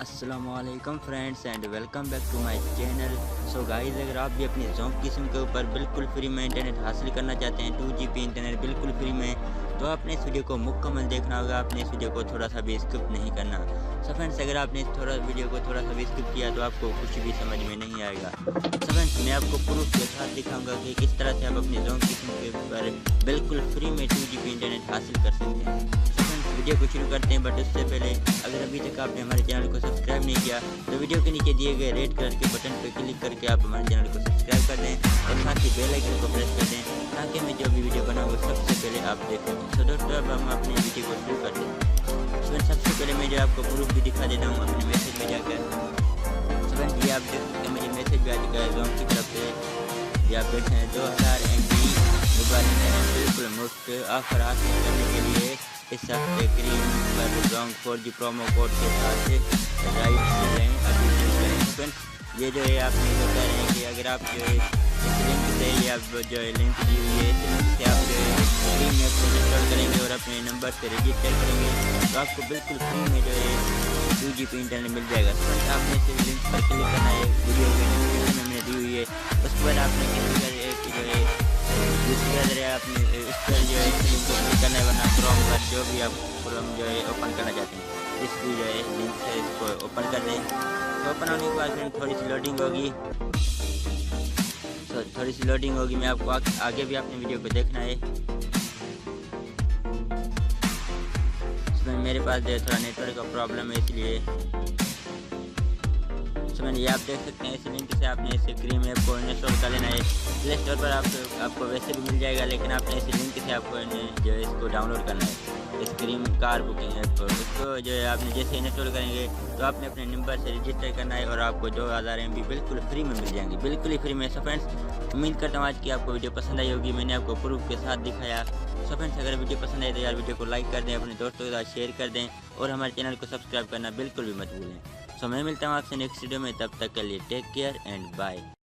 अस्सलामुअलैकुम friends and welcome back to my channel. So guys, अगर आप भी अपनी ज़ोंग किस्म के ऊपर बिल्कुल फ्री में इंटरनेट हासिल करना चाहते हैं, 2GB इंटरनेट बिल्कुल फ्री में, तो आपने इस वीडियो को मुकम्मल देखना होगा। आपने इस वीडियो को थोड़ा सा भी स्किप नहीं करना। सो फ्रेंड्स, अगर आपने वीडियो को थोड़ा सा भी स्किप किया तो आपको कुछ भी समझ में नहीं आएगा। सो फ्रेंड्स, मैं आपको प्रूफ के साथ दिखाऊंगा कि किस तरह से आप अपनी ज़ोंग किस्म के ऊपर बिल्कुल फ्री में 2GB इंटरनेट हासिल कर सकते हैं। वीडियो को शुरू करते हैं, बट उससे पहले अगर अभी तक आपने हमारे चैनल को सब्सक्राइब नहीं किया तो वीडियो के नीचे दिए गए रेड कलर के बटन पर क्लिक करके आप हमारे चैनल को सब्सक्राइब कर दें और साथ ही बेल आइकन को प्रेस कर दें ताकि मैं जो भी वीडियो बनाऊँ सबसे पहले आप देखें। तो दोस्तों, अब हम अपनी वीडियो को शुरू करते हैं। सबसे पहले मैं जो आपको प्रूफ भी दिखा देता हूँ अपने मैसेज में जाकर। ये आप देख सकते हैं, मेरी मैसेज भी आ चुका है ज़ोंग की तरफ से। ये आप देख रहे हैं 2000 MB मोबाइल इंटरनेट बिल्कुल मुफ्त ऑफर हासिल करने के लिए इस हफ्ते क्रीम पर ज़ोंग 4G प्रोमो कोड के साथ राइट करें। अभी करें ये जो है आपने जो कह रहे हैं कि अगर आप जो है इस लिंक से ये आप जो है लिंक दी हुई है, इस लिंक से आप जो है क्रीम ऐप को इंस्टॉल करेंगे और अपने नंबर से रजिस्टर करेंगे तो आपको बिल्कुल फ्री में जो है 2GB इंटरनेट मिल जाएगा। तो आपने इस लिंक पर क्लिक करना है, वीडियो के डिस्क्रिप्शन में मैंने दी हुई है। उसके बाद आपने किसी जो है दूसरी वजह आपने इस पर जो है लिंक को क्लिक करना है, वरना क्रोम पर जो भी आप क्रोम जो है ओपन करना चाहते हैं इसकी जो है लिंक से इसको ओपन कर दें। तो ओपन होने के बाद फिर थोड़ी सी लोडिंग होगी। तो थोड़ी सी लोडिंग होगी, मैं आपको आगे भी अपने वीडियो को देखना है। इसमें मेरे पास जो है थोड़ा नेटवर्क का प्रॉब्लम है, इसलिए ये आप देख सकते हैं इस लिंक से आपने इस क्रीम ऐप को इंस्टॉल कर लेना है। प्ले स्टोर पर आपको वैसे भी मिल जाएगा, लेकिन आपने इस लिंक से आपको जो है इसको डाउनलोड करना है, इस क्रीम कार बुकिंग ऐप को। इसको जो है आपने जैसे इंस्टॉल करेंगे तो आपने अपने नंबर से रजिस्टर करना है और आपको 2000 MB बिल्कुल फ्री में मिल जाएंगे, बिल्कुल ही फ्री में। सो फ्रेंड्स, उम्मीद करता हूँ आज की आपको वीडियो पसंद आई होगी। मैंने आपको प्रूफ के साथ दिखाया। सो फ्रेंड्स, अगर वीडियो पसंद आए तो यार वीडियो को लाइक कर दें, अपने दोस्तों के साथ शेयर कर दें और हमारे चैनल को सब्सक्राइब करना बिल्कुल भी मत भूलें। सो मैं मिलता हूँ आपसे नेक्स्ट वीडियो में, तब तक के लिए टेक केयर एंड बाय।